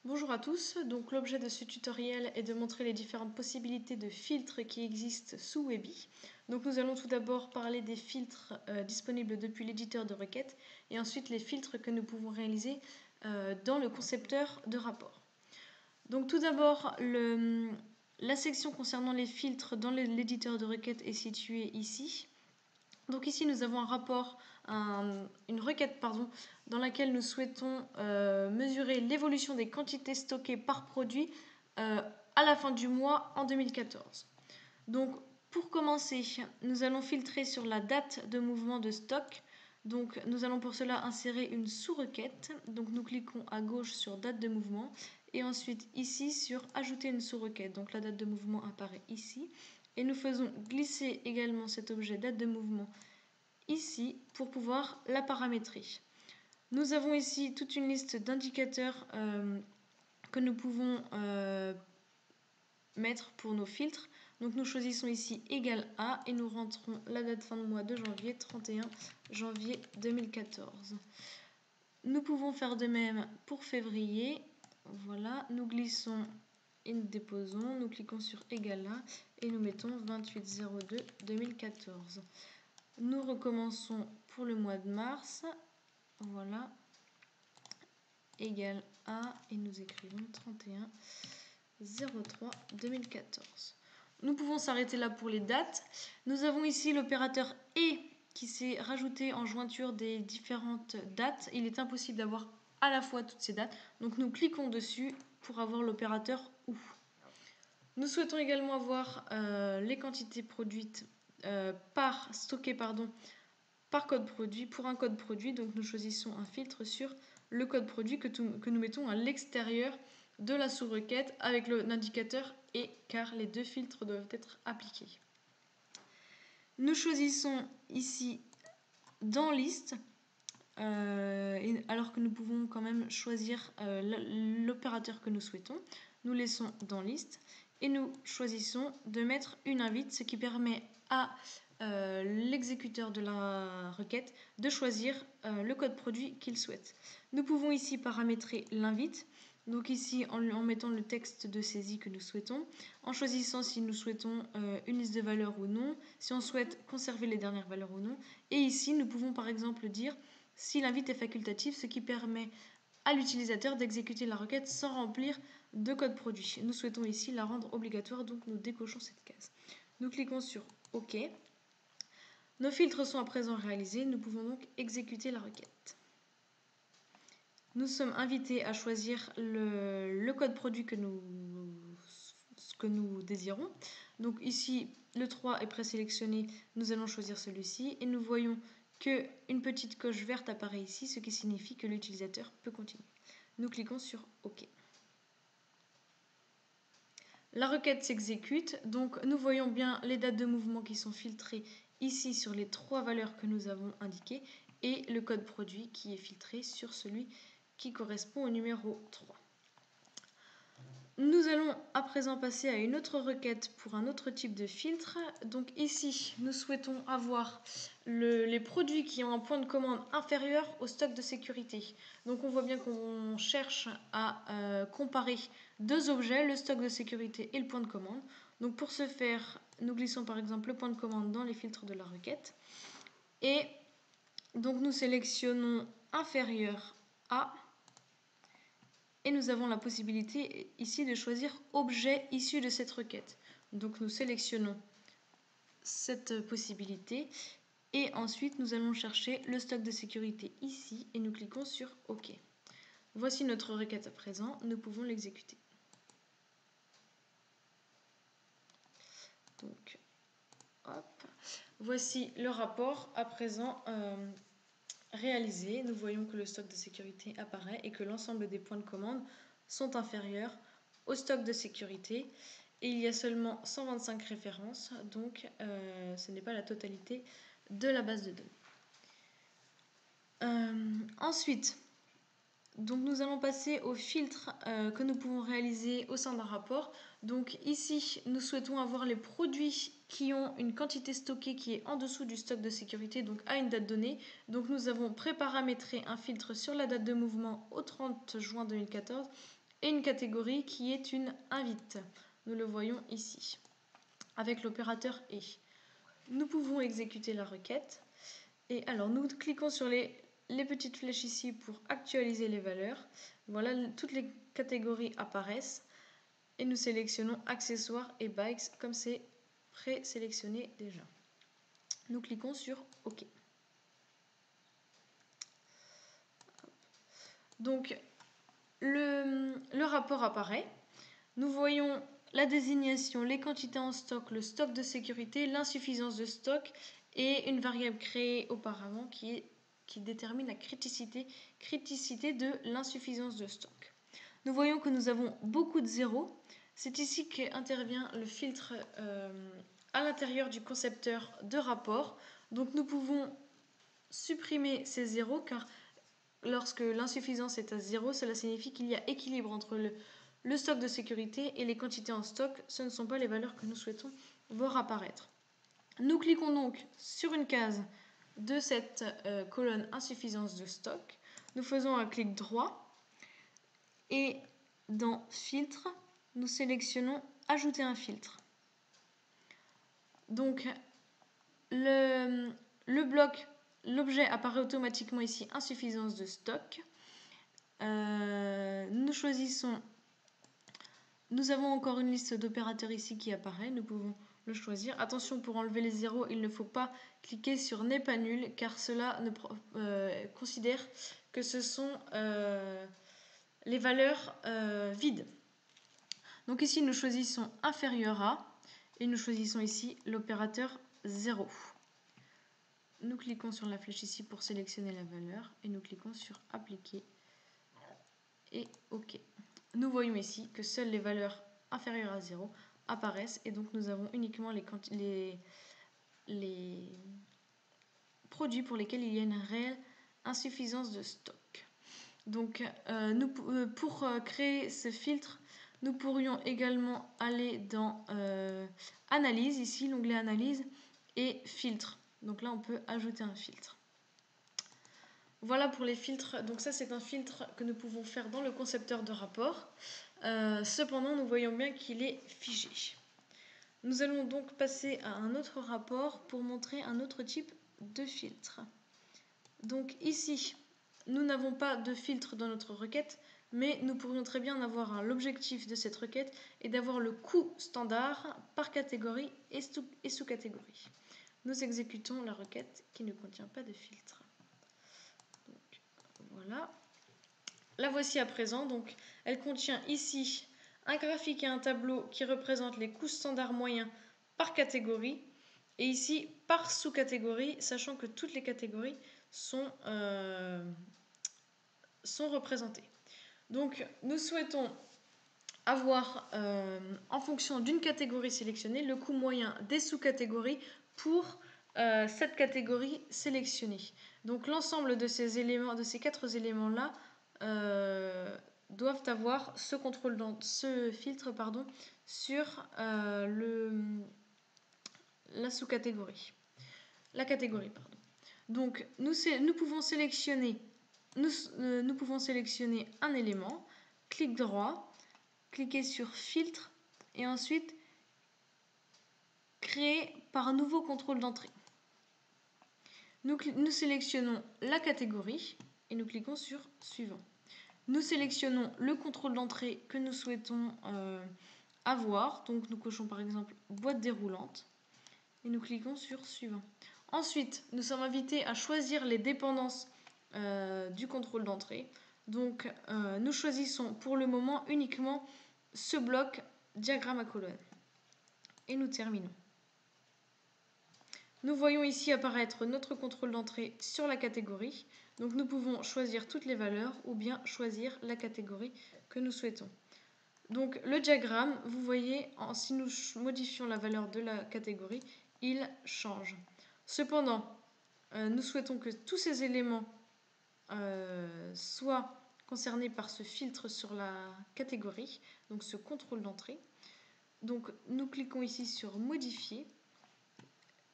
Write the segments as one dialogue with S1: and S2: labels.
S1: Bonjour à tous, donc l'objet de ce tutoriel est de montrer les différentes possibilités de filtres qui existent sous Webi. Donc nous allons tout d'abord parler des filtres disponibles depuis l'éditeur de requêtes et ensuite les filtres que nous pouvons réaliser dans le concepteur de rapport. Donc tout d'abord, la section concernant les filtres dans l'éditeur de requêtes est située ici. Donc ici nous avons un rapport, une requête dans laquelle nous souhaitons mesurer l'évolution des quantités stockées par produit à la fin du mois en 2014. Donc pour commencer, nous allons filtrer sur la date de mouvement de stock. Donc nous allons pour cela insérer une sous-requête. Donc nous cliquons à gauche sur date de mouvement et ensuite ici sur ajouter une sous-requête. Donc la date de mouvement apparaît ici. Et nous faisons glisser également cet objet date de mouvement ici pour pouvoir la paramétrer. Nous avons ici toute une liste d'indicateurs que nous pouvons mettre pour nos filtres. Donc nous choisissons ici égal à et nous rentrons la date fin de mois de janvier, 31 janvier 2014. Nous pouvons faire de même pour février. Voilà, nous glissons et nous déposons, nous cliquons sur égal à et nous mettons 28/02/2014. Nous recommençons pour le mois de mars. Voilà. Égal à et nous écrivons 31/03/2014. Nous pouvons s'arrêter là pour les dates. Nous avons ici l'opérateur et qui s'est rajouté en jointure des différentes dates. Il est impossible d'avoir à la fois toutes ces dates. Donc nous cliquons dessus pour avoir l'opérateur ou. Nous souhaitons également avoir les quantités produites stockées par code produit pour un code produit. Donc nous choisissons un filtre sur le code produit que nous mettons à l'extérieur de la sous-requête avec l'indicateur et car les deux filtres doivent être appliqués. Nous choisissons ici dans liste alors que nous pouvons quand même choisir l'opérateur que nous souhaitons. Nous laissons dans liste et nous choisissons de mettre une invite, ce qui permet à l'exécuteur de la requête de choisir le code produit qu'il souhaite. Nous pouvons ici paramétrer l'invite, donc ici en mettant le texte de saisie que nous souhaitons, en choisissant si nous souhaitons une liste de valeurs ou non, si on souhaite conserver les dernières valeurs ou non, et ici nous pouvons par exemple dire si l'invite est facultative, ce qui permet à l'utilisateur d'exécuter la requête sans remplir de code produit. Nous souhaitons ici la rendre obligatoire, donc nous décochons cette case. Nous cliquons sur OK. Nos filtres sont à présent réalisés, nous pouvons donc exécuter la requête. Nous sommes invités à choisir le code produit que nous désirons. Donc ici, le 3 est présélectionné, nous allons choisir celui-ci et nous voyons qu'une petite coche verte apparaît ici, ce qui signifie que l'utilisateur peut continuer. Nous cliquons sur OK. La requête s'exécute, donc nous voyons bien les dates de mouvement qui sont filtrées ici sur les trois valeurs que nous avons indiquées et le code produit qui est filtré sur celui qui correspond au numéro 3. Nous allons à présent passer à une autre requête pour un autre type de filtre. Donc ici, nous souhaitons avoir les produits qui ont un point de commande inférieur au stock de sécurité. Donc on voit bien qu'on cherche à comparer deux objets, le stock de sécurité et le point de commande. Donc pour ce faire, nous glissons par exemple le point de commande dans les filtres de la requête. Et donc nous sélectionnons inférieur à. Et nous avons la possibilité ici de choisir objet issu de cette requête. Donc nous sélectionnons cette possibilité et ensuite nous allons chercher le stock de sécurité ici et nous cliquons sur OK. Voici notre requête à présent, nous pouvons l'exécuter. Donc, hop, voici le rapport à présent réalisé. Nous voyons que le stock de sécurité apparaît et que l'ensemble des points de commande sont inférieurs au stock de sécurité. Et il y a seulement 125 références, donc ce n'est pas la totalité de la base de données. Ensuite, donc nous allons passer aux filtres que nous pouvons réaliser au sein d'un rapport. Donc ici, nous souhaitons avoir les produits qui ont une quantité stockée qui est en dessous du stock de sécurité, donc à une date donnée. Donc nous avons préparamétré un filtre sur la date de mouvement au 30 juin 2014 et une catégorie qui est une invite. Nous le voyons ici, avec l'opérateur « et ». Nous pouvons exécuter la requête. Et alors, nous cliquons sur les petites flèches ici pour actualiser les valeurs. Voilà, toutes les catégories apparaissent. Et nous sélectionnons accessoires et bikes comme c'est présélectionné déjà. Nous cliquons sur OK. Donc, le rapport apparaît. Nous voyons la désignation, les quantités en stock, le stock de sécurité, l'insuffisance de stock et une variable créée auparavant qui détermine la criticité de l'insuffisance de stock. Nous voyons que nous avons beaucoup de zéros. C'est ici qu'intervient le filtre à l'intérieur du concepteur de rapport. Donc nous pouvons supprimer ces zéros car lorsque l'insuffisance est à 0, cela signifie qu'il y a équilibre entre le stock de sécurité et les quantités en stock. Ce ne sont pas les valeurs que nous souhaitons voir apparaître. Nous cliquons donc sur une case de cette colonne insuffisance de stock. Nous faisons un clic droit et dans filtre, nous sélectionnons ajouter un filtre. Donc le bloc, l'objet apparaît automatiquement ici insuffisance de stock. Nous choisissons, nous avons encore une liste d'opérateurs ici qui apparaît, nous pouvons le choisir. Attention, pour enlever les zéros, il ne faut pas cliquer sur n'est pas nul car cela considère que ce sont les valeurs vides. Donc ici nous choisissons inférieur à et nous choisissons ici l'opérateur 0. Nous cliquons sur la flèche ici pour sélectionner la valeur et nous cliquons sur appliquer et OK. Nous voyons ici que seules les valeurs inférieures à 0 apparaissent et donc nous avons uniquement les produits pour lesquels il y a une réelle insuffisance de stock. Donc pour créer ce filtre, nous pourrions également aller dans analyse, ici l'onglet analyse et filtre. Donc là on peut ajouter un filtre. Voilà pour les filtres. Donc ça c'est un filtre que nous pouvons faire dans le concepteur de rapport. Cependant nous voyons bien qu'il est figé. Nous allons donc passer à un autre rapport pour montrer un autre type de filtre. Donc ici nous n'avons pas de filtre dans notre requête, mais nous pourrions très bien avoir un. L'objectif de cette requête est d'avoir le coût standard par catégorie et sous-catégorie. Nous exécutons la requête qui ne contient pas de filtre. Donc, voilà. La voici à présent. Donc, elle contient ici un graphique et un tableau qui représentent les coûts standards moyens par catégorie et ici par sous-catégorie, sachant que toutes les catégories sont représentées. Donc nous souhaitons avoir en fonction d'une catégorie sélectionnée le coût moyen des sous-catégories pour cette catégorie sélectionnée. Donc l'ensemble de ces éléments, de ces 4 éléments là doivent avoir ce filtre sur la sous-catégorie, la catégorie pardon. Donc nous pouvons sélectionner un élément, clic droit, cliquez sur filtre et ensuite créer par un nouveau contrôle d'entrée. Nous sélectionnons la catégorie et nous cliquons sur suivant. Nous sélectionnons le contrôle d'entrée que nous souhaitons avoir, donc nous cochons par exemple boîte déroulante et nous cliquons sur suivant. Ensuite, nous sommes invités à choisir les dépendances du contrôle d'entrée. Donc, nous choisissons pour le moment uniquement ce bloc diagramme à colonne. Et nous terminons. Nous voyons ici apparaître notre contrôle d'entrée sur la catégorie. Donc, nous pouvons choisir toutes les valeurs ou bien choisir la catégorie que nous souhaitons. Donc, le diagramme, vous voyez, si nous modifions la valeur de la catégorie, il change. Cependant, nous souhaitons que tous ces éléments soient concernés par ce filtre sur la catégorie, donc ce contrôle d'entrée. Donc nous cliquons ici sur modifier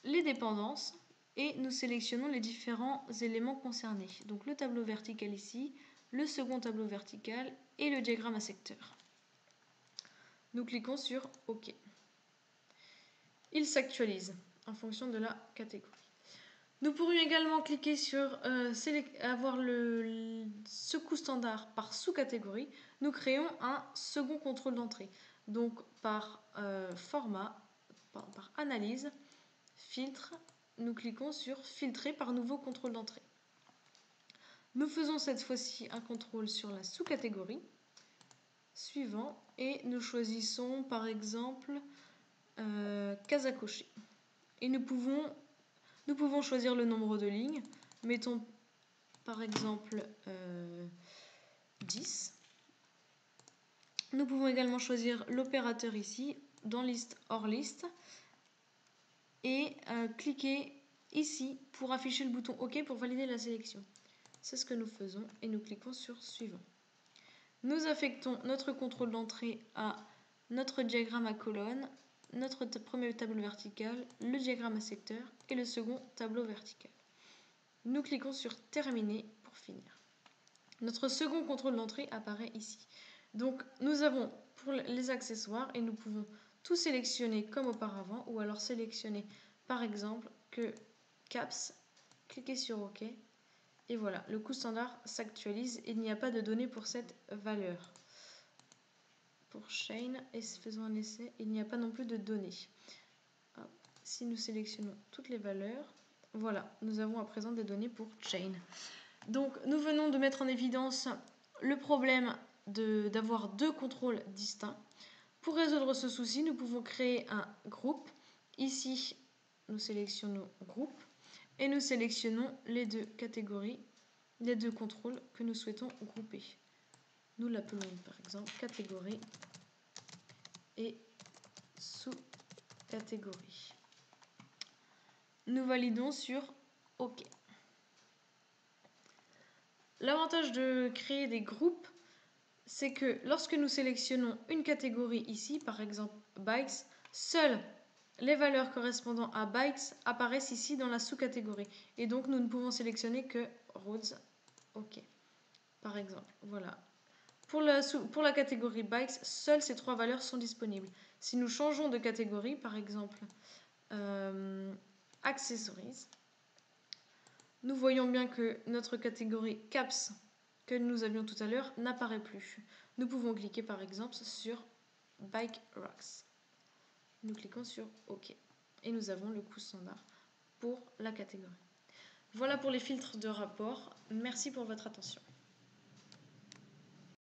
S1: les dépendances et nous sélectionnons les différents éléments concernés. Donc le tableau vertical ici, le second tableau vertical et le diagramme à secteur. Nous cliquons sur OK. Il s'actualise en fonction de la catégorie. Nous pourrions également cliquer sur avoir ce coût standard par sous-catégorie. Nous créons un second contrôle d'entrée. Donc par format, par analyse, filtre, nous cliquons sur filtrer par nouveau contrôle d'entrée. Nous faisons cette fois-ci un contrôle sur la sous-catégorie. Suivant, et nous choisissons par exemple case à cocher. Et nous pouvons choisir le nombre de lignes. Mettons par exemple 10. Nous pouvons également choisir l'opérateur ici, dans liste hors liste. Et cliquer ici pour afficher le bouton OK pour valider la sélection. C'est ce que nous faisons et nous cliquons sur suivant. Nous affectons notre contrôle d'entrée à notre diagramme à colonne, notre premier tableau vertical, le diagramme à secteur et le second tableau vertical. Nous cliquons sur terminer pour finir. Notre second contrôle d'entrée apparaît ici. Donc nous avons pour les accessoires et nous pouvons tout sélectionner comme auparavant ou alors sélectionner par exemple que caps, cliquez sur OK et voilà, le coût standard s'actualise et il n'y a pas de données pour cette valeur. Pour Chain, et faisons un essai, il n'y a pas non plus de données. Hop. Si nous sélectionnons toutes les valeurs, voilà, nous avons à présent des données pour Chain. Donc nous venons de mettre en évidence le problème d'avoir deux contrôles distincts. Pour résoudre ce souci, nous pouvons créer un groupe. Ici, nous sélectionnons groupe et nous sélectionnons les deux catégories, les deux contrôles que nous souhaitons grouper. Nous l'appelons par exemple catégorie et sous-catégorie. Nous validons sur OK. L'avantage de créer des groupes, c'est que lorsque nous sélectionnons une catégorie ici, par exemple bikes, seules les valeurs correspondant à bikes apparaissent ici dans la sous-catégorie. Et donc nous ne pouvons sélectionner que roads. OK. Par exemple, voilà. Pour la catégorie bikes, seules ces trois valeurs sont disponibles. Si nous changeons de catégorie, par exemple accessories, nous voyons bien que notre catégorie caps que nous avions tout à l'heure n'apparaît plus. Nous pouvons cliquer par exemple sur Bike Rocks. Nous cliquons sur OK. Et nous avons le coût standard pour la catégorie. Voilà pour les filtres de rapport. Merci pour votre attention.